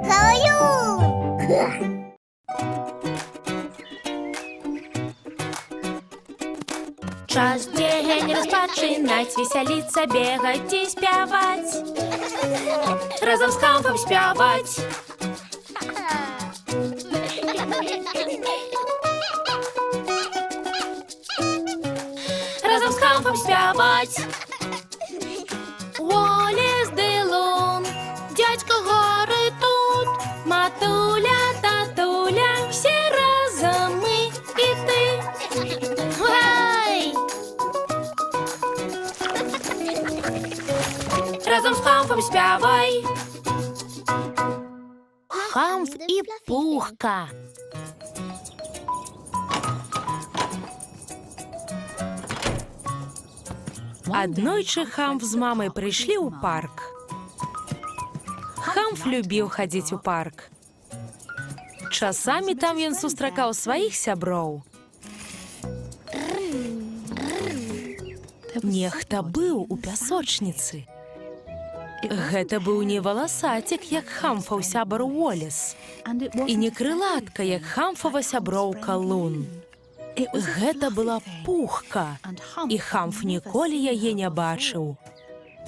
Калюн! Час дзень распачынаць, весяліцца, бегаць і спяваць. Разам з Хамфам спяваць. Разам з Хамфам спяваць. Уоллес ды Лун, дядька гары тут, матуля, татуля, все разом мы і ты. Гай! Разом з Хамфом спявай. Хамф і Пухка. Аднойчы Хамф з мамай прыйшлі ў парк. Хамф любіў хадзіць у парк. Часамі там ён сустракаў сваіх сяброў. Нехта быў у пясочніцы. Гэта быў не валасацік, як Хамфаў сябар Уоллес, і не крылатка, як Хамфава сяброўка Лун. Гэта была Пухка, і Хамф ніколі яе не бачыў.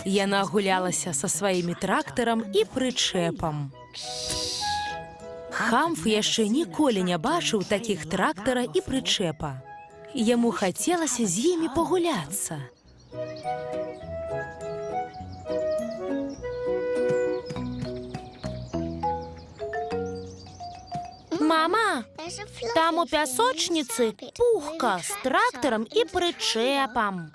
Яна гулялася са сваімі трактарам і прычэпам. Хамф яшчэ ніколі не бачыў такіх трактара і прычэпа. Яму хацелася з імі пагуляцца. Мама, там у пясочніцы Пухка з трактарам і прычэпам.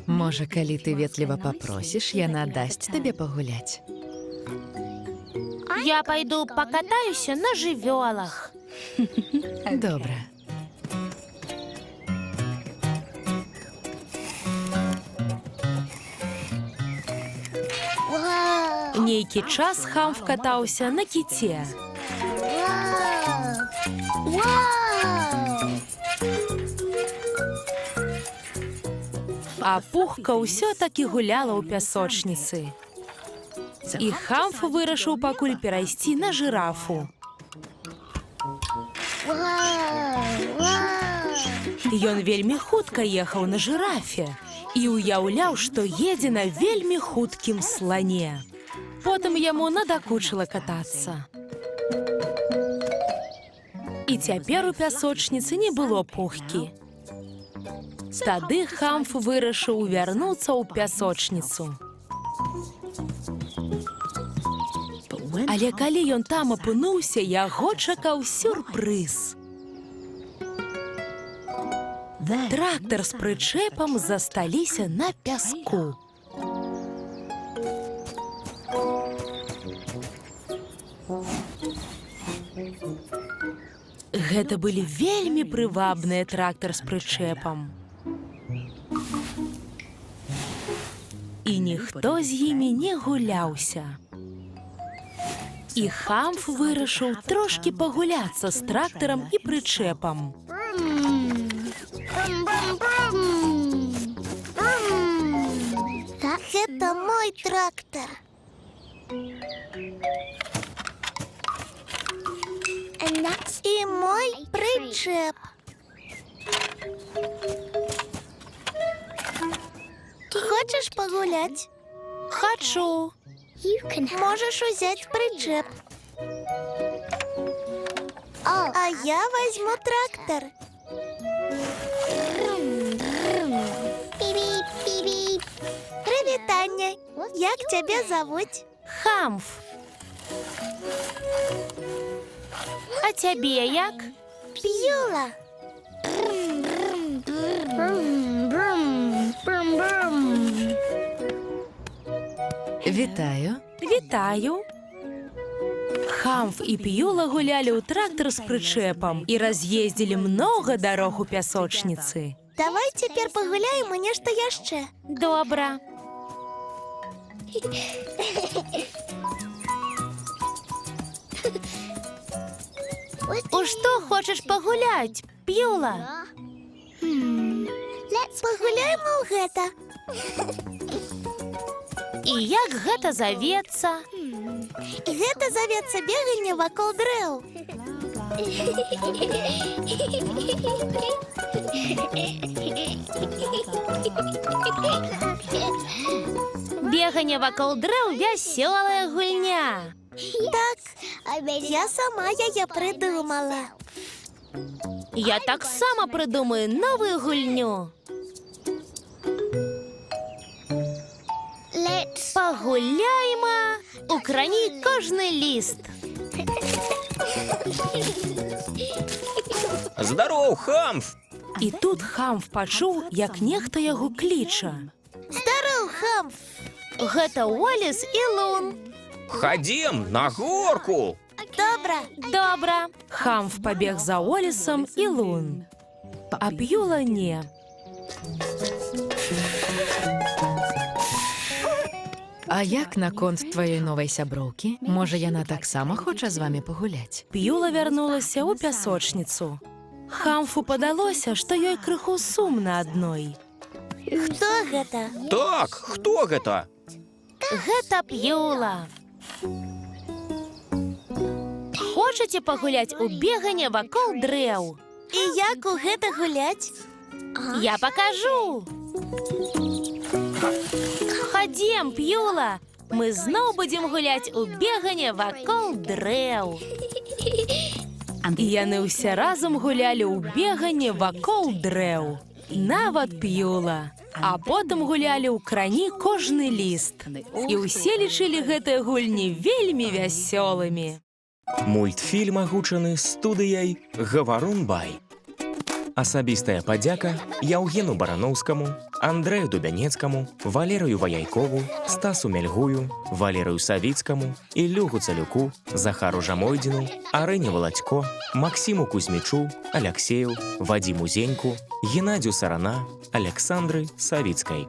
Можа, калі ты ветліва папросіш, яна дасць табе пагуляць. Я пайду пакатаюся на жывёлах. Добра. Нейкі час Хамф катаўся на кіце. А Пухка ўсё-такі гуляла ў пясочніцы. І Хамф вырашыў пакуль перайсці на жырафу. Ён вельмі хутка ехаў на жырафе і ўяўляў, што едзе на вельмі хуткім слане. Потым яму надакучыла катацца. І цяпер у пясочніцы не было Пухкі. Тады Хамф вырашыў вярнуцца ў пясочніцу. Але калі ён там апынуўся, яго чакаў сюрпрыз. Трактар з прычэпам засталіся на пяску. Гэта былі вельмі прывабныя трактар з прычэпам. І ніхто з імі не гуляўся. І Хамф вырашыў трошкі пагуляцца з трактарам і прычэпам. Гэта мой трактар. І мой прычэп. Хочаш пагуляць? Хачу. Можаш узяць прычэп. А я возьму трактор. Прывітанне. Як цябе завуць? Хамф. А цябе як? П'юла. Вітаю. Вітаю! Хамф і П'юла гулялі ў трактар з прычэпам і раз'ездзілі многа дарог у пясочніцы. Давай цяпер пагуляем у нешта яшчэ. Добра. У што хочаш пагуляць, П'юла? Пагуляем у гэта. І як гэта завецца? Гэта завецца бегальня вакол дрэў. Беганне вакол дрэў вясёлая гульня. Так, я сама яе прыдумала. Я таксама прыдумаю новую гульню. Пагуляйма, украні кожны ліст. Здароў, Хамф! І тут Хамф пачуў, як нехта яго кліча. Здароў, Хамф! Гэта Уоллес і Лун. Хадзем на горку! Добра. Добра. Хамф пабег за Уоллесам і Лун. А Б'юла не. А як наконт тваёй новай сяброўкі? Можа, яна таксама хоча з вамі пагуляць? Б'юла вярнулася ў пясочніцу. Хамфу падалося, што ёй крыху сумна адной. Хто гэта? Так, хто гэта? Гэта Б'юла. Хочаце пагуляць у беганне вакол дрэў? І як у гэта гуляць? Я пакажу. Хадзем, Б'юла. Мы зноў будзем гуляць у беганне вакол дрэў. І яны ўсе разам гулялі ў беганне вакол дрэў. Нават Б'юла. А потым гулялі ў крані кожны ліст. І ўсе лічылі гэтыя гульні вельмі вясёлымі. Мультфільм агучаны студыяй «Гаварун Бай». Асабістая падзяка Яўгену Бараноўскаму, Андрэю Дубянецкаму, Валерыю Ваяйкову, Стасу Мельгую, Валерыю Савіцкаму, Іллю Гуцалюку, Захару Жамойдзіну, Арэне Валацько, Максіму Кузьмічу, Аляксею, Вадзіму Зеньку, Геннадзю Сарана, Александры Савіцкай.